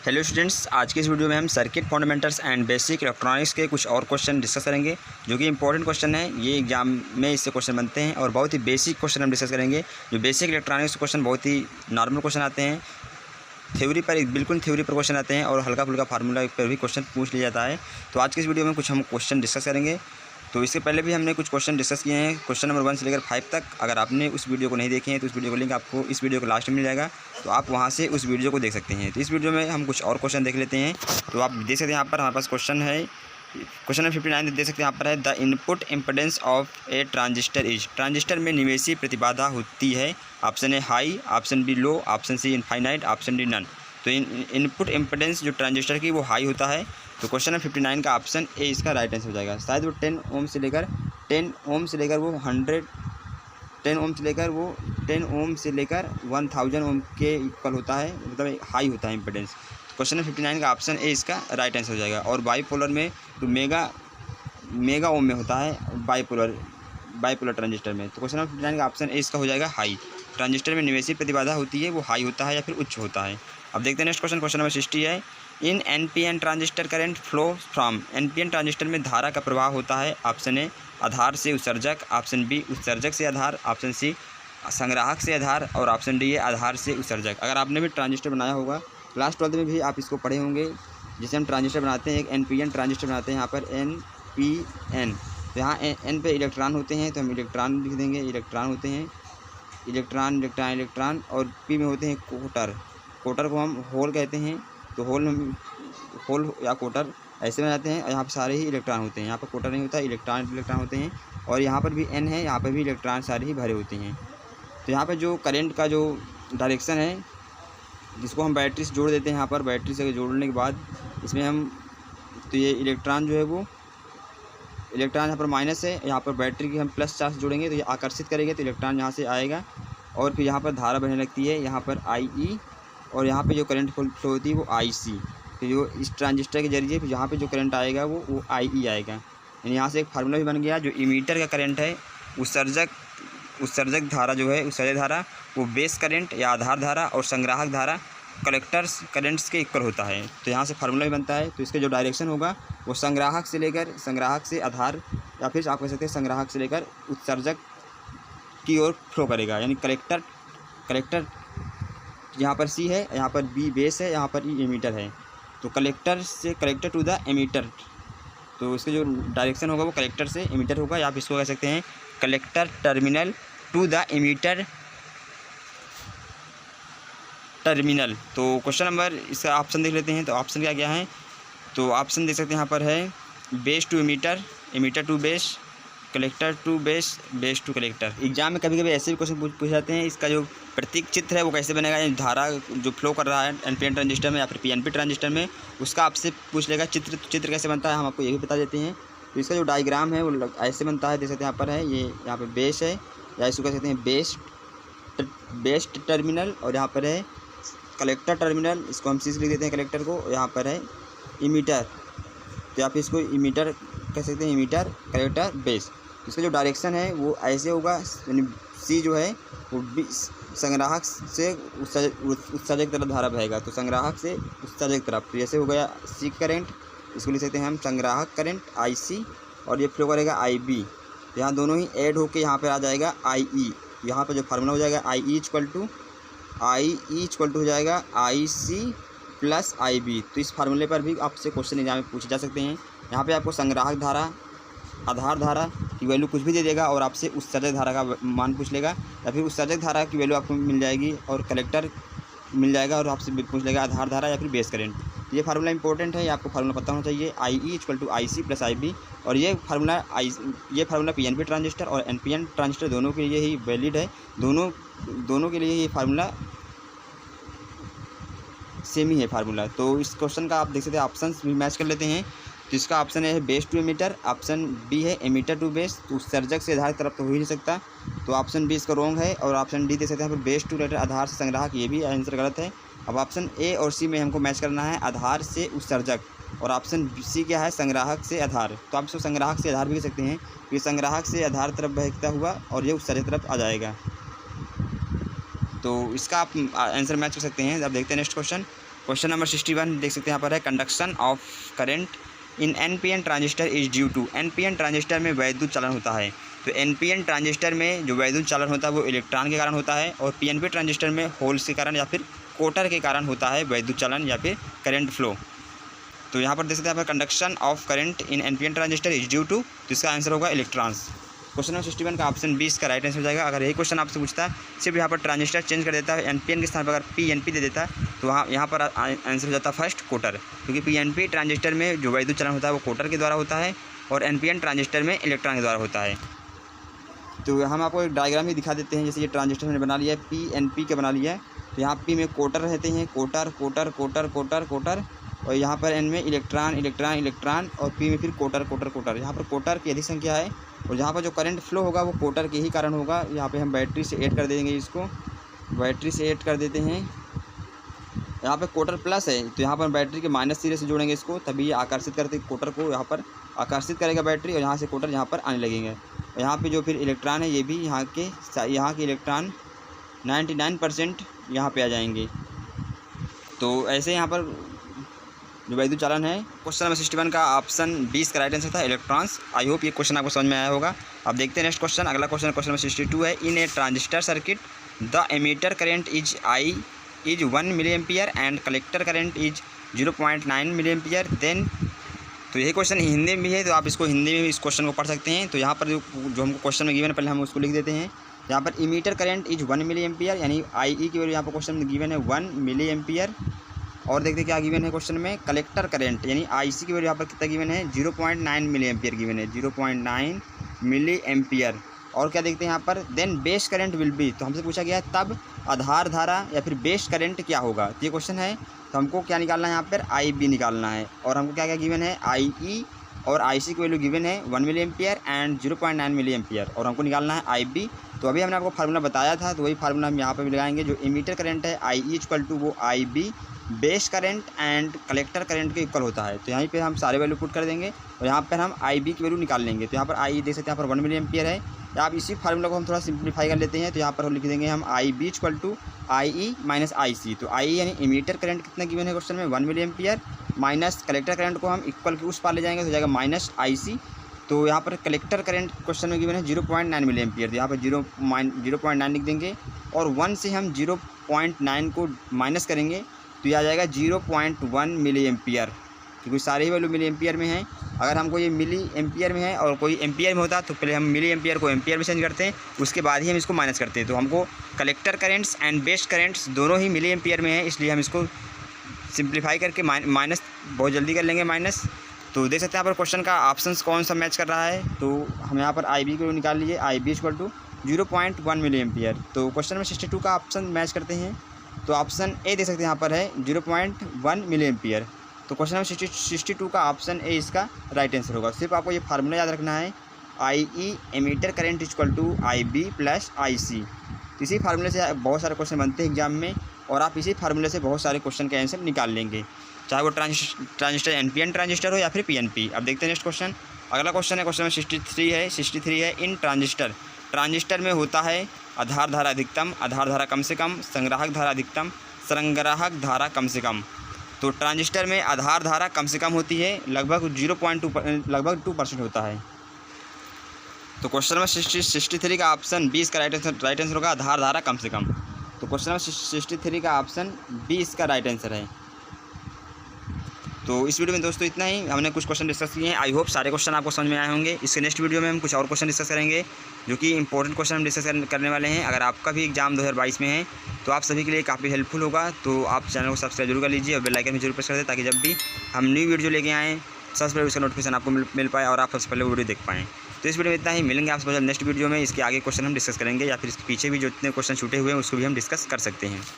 Hello students, आज की इस वीडियो में हम circuit fundamentals and basic electronics के कुछ और क्वेश्चन डिस्कस करेंगे जो कि इंपॉर्टेंट क्वेश्चन है। ये एग्जाम में इससे क्वेश्चन बनते हैं और बहुत ही बेसिक क्वेश्चन हम डिस्कस करेंगे। जो बेसिक इलेक्ट्रॉनिक्स क्वेश्चन बहुत ही नॉर्मल क्वेश्चन आते हैं, थ्योरी पर बिल्कुल थ्योरी पर क्वेश्चन आते हैं और हल्का फुल्का फार्मूला पर भी क्वेश्चन पूछ लिया जाता है। तो आज की इस वीडियो में कुछ हम क्वेश्चन डिस्कस करेंगे। तो इससे पहले भी हमने कुछ क्वेश्चन डिस्कस किए हैं, क्वेश्चन नंबर 1 से लेकर 5 तक। अगर आपने उस वीडियो को नहीं देखे हैं तो उस वीडियो को लिंक आपको इस वीडियो को लास्ट में मिल जाएगा, तो आप वहां से उस वीडियो को देख सकते हैं। तो इस वीडियो में हम कुछ और क्वेश्चन देख लेते हैं। तो आप देख सकते हैं यहाँ पर हमारे पास क्वेश्चन है, क्वेश्चन नंबर 59 देख सकते हैं यहाँ पर है, the input impedance of a transistor is. Transistor में निवेशी प्रतिबाधा होती है। Option A high, option B low, option C infinite, option D none. तो इनपुट इम्पिडेंस जो ट्रांजिस्टर की वो हाई होता है। तो क्वेश्चन नंबर 59 का ऑप्शन ए इसका राइट आंसर हो जाएगा। शायद वो 10 ओम से लेकर वो 100 10 ओम से लेकर 1000 ओम के इक्वल होता है, मतलब हाई होता है इम्पिडेंस। तो क्वेश्चन नंबर 59 का ऑप्शन ए इसका राइट आंसर हो जाएगा। और बाईपोलर में तो मेगा ओम में होता है बाईपोलर ट्रांजिस्टर में। तो क्वेश्चन नंबर 59 का ऑप्शन ए इसका हो जाएगा हाई। ट्रांजिस्टर में निवेशी प्रतिबाधा होती है वो हाई होता है या फिर उच्च होता है। अब देखते हैं नेक्स्ट क्वेश्चन, क्वेश्चन नंबर 60 है, in NPN transistor current flow from. NPN transistor में धारा का प्रवाह होता है। ऑप्शन ए आधार से उत्सर्जक, ऑप्शन बी उत्सर्जक से आधार, ऑप्शन सी संग्राहक से आधार और ऑप्शन डी है आधार से उत्सर्जक। अगर आपने भी ट्रांजिस्टर बनाया होगा क्लास 12 में भी आप इसको पढ़े होंगे, जिसे हम ट्रांजिस्टर बनाते हैं, एक एनपीएन ट्रांजिस्टर बनाते हैं। यहाँ पर एनपीएन, तो यहाँ एन पे इलेक्ट्रॉन होते हैं तो हम इलेक्ट्रॉन लिख देंगे, इलेक्ट्रॉन होते हैं, इलेक्ट्रॉन और पी में होते हैं कोटर को हम होल कहते हैं। तो होल या कोटर ऐसे बनाते हैं। यहाँ पर सारे ही इलेक्ट्रॉन होते हैं, यहाँ पर कोटर नहीं होता, इलेक्ट्रॉन होते हैं। और यहाँ पर भी एन है, यहाँ पर भी इलेक्ट्रॉन सारे ही भरे होते हैं। तो यहाँ पर जो करंट का जो डायरेक्शन है, जिसको हम बैटरी से जोड़ देते हैं, यहाँ पर बैटरी से जोड़ने के बाद इसमें हम, तो ये इलेक्ट्रॉन जो है वो इलेक्ट्रॉन यहाँ पर माइनस है, यहाँ पर बैटरी की हम प्लस चार्ज जोड़ेंगे तो ये आकर्षित करेंगे तो इलेक्ट्रॉन यहाँ से आएगा और फिर यहाँ पर धारा बहने लगती है, यहाँ पर आई और यहाँ पे जो करंट फ्लो होती है वो IC। तो जो इस ट्रांजिस्टर के जरिए फिर यहाँ पे जो करंट आएगा वो IE आएगा। यानी यहाँ से एक फार्मूला भी बन गया, जो इमीटर का करंट है, उत्सर्जक धारा जो है, उत्सर्जक धारा वो बेस करंट या आधार धारा और संग्राहक धारा कलेक्टर्स करंट्स के इक्वल होता है। तो यहाँ से फार्मूला भी बनता है। तो इसका जो डायरेक्शन होगा वो संग्राहक से आधार या फिर आप कह सकते हैं संग्राहक से लेकर उत्सर्जक की ओर फ्लो करेगा। यानी कलेक्टर यहाँ पर C है, यहाँ पर B बेस है, यहाँ पर E एमीटर है। तो कलेक्टर टू द एमीटर, तो इसका जो डायरेक्शन होगा वो कलेक्टर से एमीटर होगा, या आप इसको कह सकते हैं collector terminal to the emitter terminal. तो क्वेश्चन नंबर इसका ऑप्शन देख लेते हैं। तो ऑप्शन क्या है, तो ऑप्शन देख सकते हैं यहाँ पर है base to emitter, emitter to base, collector to base, base to collector. Exam में कभी कभी ऐसे भी क्वेश्चन पूछ जाते हैं, इसका जो प्रतीक चित्र है वो कैसे बनेगा, यानी धारा जो फ्लो कर रहा है एनपीएन ट्रांजिस्टर में या फिर पीएनपी ट्रांजिस्टर में, उसका आपसे पूछ लेगा चित्र कैसे बनता है, हम आपको ये भी बता देते हैं। तो इसका जो डायग्राम है वो ऐसे बनता है, देख सकते हैं यहाँ पर है, ये यहाँ पर बेस है या इसको कह सकते हैं बेस टर्मिनल, और यहाँ पर है कलेक्टर टर्मिनल, इसको हम सी से लिख देते हैं कलेक्टर को। यहाँ पर है इमीटर, तो आप इसको इमीटर कह सकते हैं, इमीटर कलेक्टर बेस। इसका जो डायरेक्शन है वो ऐसे होगा, यानी सी जो है वो संग्राहक से उत्सर्जक तरफ धारा बहेगा, तो संग्राहक से उत्सर्जक तरफ, तो जैसे हो गया सी करंट, इसको लिख सकते हैं हम संग्राहक करंट IC, और ये फ्लो करेगा IB। यहाँ दोनों ही ऐड होके यहाँ पर आ जाएगा IE। यहाँ पर जो फार्मूला हो जाएगा IE इक्वल टू हो जाएगा IC प्लस IB। तो इस फार्मूले पर भी आपसे क्वेश्चन एग्जाम में पूछे जा सकते हैं। यहाँ पे आपको संग्राहक धारा, आधार धारा की वैल्यू कुछ भी दे देगा और आपसे उत्सर्जक धारा का मान पूछ लेगा, या फिर उत्सर्जक धारा की वैल्यू आपको मिल जाएगी और कलेक्टर मिल जाएगा और आपसे पूछ लेगा आधार धारा या फिर बेस करंट। ये फार्मूला इंपॉर्टेंट है, ये आपको फार्मूला पता होना चाहिए, IE equal to IC plus IB। और ये फार्मूला PNP ट्रांजिस्टर और NPN ट्रांजिस्टर दोनों के लिए ही वैलिड है, दोनों के लिए ये फार्मूला सेम ही है फार्मूला। तो इस क्वेश्चन का आप देख सकते हैं ऑप्शन भी मैच कर लेते हैं। तो इसका ऑप्शन है base to emitter, option B है एमीटर टू बेस। तो उत्सर्जक से आधार तरफ तो हो ही नहीं सकता, तो ऑप्शन बी इसका रॉन्ग है। और ऑप्शन डी दे सकते हैं फिर बेस टू कलेक्टर, आधार से संग्राहक, ये भी आंसर गलत है। अब ऑप्शन ए और सी में हमको मैच करना है आधार से उत्सर्जक, और ऑप्शन सी क्या है संग्राहक से आधार। तो आप इसको संग्राहक से आधार भी कह सकते हैं, ये संग्राहक से आधार तरफ बहता हुआ और ये उत्सर्जक तरफ आ जाएगा। तो इसका आप आंसर मैच कर सकते हैं। अब देखते हैं नेक्स्ट क्वेश्चन। क्वेश्चन नंबर 61 देख सकते हैं यहाँ पर है, conduction of current in NPN transistor is due to. NPN transistor में वैद्युत चालन होता है, तो NPN ट्रांजिस्टर में जो वैद्युत चालन होता है वो इलेक्ट्रॉन के कारण होता है, और PNP ट्रांजिस्टर में होल्स के कारण या फिर कोटर के कारण होता है वैद्युत चालन या फिर करंट फ्लो। तो यहाँ पर देख सकते हैं यहाँ पर conduction of current in NPN transistor is due to, तो इसका आंसर होगा इलेक्ट्रॉन्स। क्वेश्चन नंबर 61 का ऑप्शन 20 का राइट आंसर हो जाएगा। अगर यही क्वेश्चन आपसे पूछता है, सिर्फ यहाँ पर ट्रांजिस्टर चेंज कर देता है, NPN के स्थान पर अगर PNP दे देता है, तो वहाँ यहाँ पर आंसर हो जाता है फर्स्ट कोटर, क्योंकि PNP ट्रांजिस्टर में जो वैद्युत चालन होता है वो कोटर के द्वारा होता है, और NPN ट्रांजिस्टर में इलेक्ट्रॉन के द्वारा होता है। तो हम आपको एक डायग्राम ही दिखा देते हैं। जैसे ये ट्रांजिस्टर मैंने बना लिया है, PNP का बना लिया है, तो यहाँ P में कोटर रहते हैं, कोटर कोटर कोटर कोटर कोटर, और यहाँ पर N में इलेक्ट्रॉन इलेक्ट्रॉन इलेक्ट्रॉन, और P में फिर कोटर कोटर कोटर। यहाँ पर कोटर की अधिक संख्या है, और जहाँ पर जो करंट फ्लो होगा वो कोटर के ही कारण होगा। यहाँ पे हम बैटरी से ऐड कर देंगे, इसको बैटरी से ऐड कर देते हैं। यहाँ पे कोटर प्लस है, तो यहाँ पर बैटरी के माइनस सिरे से जोड़ेंगे इसको, तभी ये आकर्षित करते कोटर को यहाँ पर आकर्षित करेगा बैटरी, और यहाँ से कोटर यहाँ पर आने लगेंगे। और यहाँ पे जो फिर इलेक्ट्रॉन है ये भी यहाँ के इलेक्ट्रॉन 99% यहाँ पे आ जाएंगे। तो ऐसे यहाँ पर जो वैद्युत चालन है। क्वेश्चन नंबर 61 का ऑप्शन 20 का राइट आंसर था इलेक्ट्रॉन्स। आई होप ये क्वेश्चन आपको समझ में आया होगा। अब देखते हैं नेक्स्ट क्वेश्चन। अगला क्वेश्चन नंबर 62 है, in a transistor circuit the emitter current is 1 milli ampere and collector current is 0.9 milli ampere then. तो यही क्वेश्चन हिंदी में भी है, तो आप इसको हिंदी में भी इस क्वेश्चन को पढ़ सकते हैं। तो यहाँ पर जो हमको क्वेश्चन में गिवन है, पहले हम उसको लिख देते हैं। यहाँ पर emitter current is 1 milli ampere, यानी IE की वैल्यू यहाँ पर क्वेश्चन में गिवन है 1 मिली एम्पियर। और देखते क्या गिवन है क्वेश्चन में, कलेक्टर करंट यानी IC की वैल्यू यहाँ पर कितना गिवन है 0.9 मिली एम्पियर गिवन है, 0.9 मिली एम्पियर। और क्या देखते हैं यहाँ पर, then base current will be, तो हमसे पूछा गया है तब आधार धारा या फिर बेस करंट क्या होगा। तो ये क्वेश्चन है, तो हमको क्या निकालना है यहाँ पर IB निकालना है। और हमको क्या क्या गिवन है, IE और IC की वैल्यू गिवन है 1 milli ampere and 0.9 milli ampere, और हमको निकालना है IB। तो अभी हमने आपको फार्मूला बताया था, तो वही फार्मूला हम यहाँ पर भी लगाएंगे। जो एमीटर करंट है IE इक्वल टू वो IB base current and collector current के इक्वल होता है। तो यहीं पे हम सारे वैल्यू पुट कर देंगे, और यहाँ पर हम IB की वैल्यू निकाल लेंगे। तो यहाँ पर IE देख सकते हैं, यहाँ पर 1 मिली एम्पियर है। या आप इसी फार्मूला को हम थोड़ा सिंप्लीफाई कर लेते हैं, तो यहाँ पर लिख देंगे हम IB equal to IE minus IC। तो IE यानी एमीटर करंट कितना गिवन है क्वेश्चन में 1 milli ampere, minus collector current को हम इक्वल के उस पार ले जाएंगे, तो हो जाएगा माइनस IC। तो यहाँ पर कलेक्टर करंट क्वेश्चन में गिवन है 0.9 मिली एम्पियर, तो यहाँ पर 0.9 लिख देंगे, और 1 से हम 0.9 को माइनस करेंगे, तो यह आ जाएगा 0.1 मिली एम्पियर, क्योंकि सारे ही वैल्यू मिली एम्पियर में हैं। अगर हमको ये मिली एम्पियर में है और कोई एम्पियर में होता तो पहले हम मिली एम्पियर को एम्पियर में चेंज करते हैं, उसके बाद ही हम इसको माइनस करते हैं। तो हमको collector currents and base currents दोनों ही मिली एम्पियर में है, इसलिए हम इसको सिंप्लीफाई करके माइनस बहुत जल्दी कर लेंगे माइनस। तो देख सकते हैं यहाँ पर क्वेश्चन का ऑप्शन कौन सा मैच कर रहा है। तो हम यहाँ पर IB को निकाल लीजिए, IB equal to 0.1 milli ampere. तो क्वेश्चन में 62 का ऑप्शन मैच करते हैं, तो ऑप्शन ए देख सकते हैं यहाँ पर है 0.1 मिली एम्पियर। तो क्वेश्चन में 62 का ऑप्शन ए इसका राइट आंसर होगा। सिर्फ आपको ये फार्मूला याद रखना है, IE emitter current equal to IB plus IC। इसी फार्मूले से बहुत सारे क्वेश्चन बनते हैं एग्जाम में, और आप इसी फार्मूले से बहुत सारे क्वेश्चन के आंसर निकाल लेंगे, चाहे वो ट्रांजिस्टर NPN ट्रांजिस्टर हो या फिर PNP। अब देखते हैं नेक्स्ट क्वेश्चन। अगला क्वेश्चन है, क्वेश्चन में 63 है, इन ट्रांजिस्टर में होता है आधार धारा अधिकतम, आधार धारा कम से कम, संग्राहक धारा अधिकतम, संग्राहक धारा कम से कम। तो ट्रांजिस्टर में आधार धारा कम से कम होती है, लगभग 2% होता है। तो क्वेश्चन नंबर 63 का ऑप्शन 20 का राइट आंसर होगा, आधार धारा कम से कम। तो क्वेश्चन नंबर 63 का ऑप्शन 20 का राइट आंसर है। तो इस वीडियो में दोस्तों इतना ही, हमने कुछ क्वेश्चन डिस्कस किए हैं। आई होप सारे क्वेश्चन आपको समझ में आए होंगे। इसके नेक्स्ट वीडियो में हम कुछ और क्वेश्चन डिस्कस करेंगे, जो कि इंपॉर्टेंट क्वेश्चन हम डिस्कस करने वाले हैं। अगर आपका भी एग्जाम 2022 में है तो आप सभी के लिए काफ़ी हेल्पफुल होगा। तो आप चैनल को सब्सक्राइब जरूर कर लीजिए और बेल आइकन भी जरूर प्रेस कर दें, ताकि जब भी हम न्यू वीडियो लेके आएँ सबसे पहले उसका नोटिफिकेशन आपको मिल पाए और आप सबसे पहले वीडियो देख पाएँ। तो इस वीडियो में इतना ही, मिलेंगे आपसे नेक्स्ट वीडियो में। इसके आगे क्वेश्चन हम डिस्कस करेंगे, या फिर इसके पीछे भी जो इतने क्वेश्चन छूटे हुए हैं उसको भी हम डिस्कस कर सकते हैं।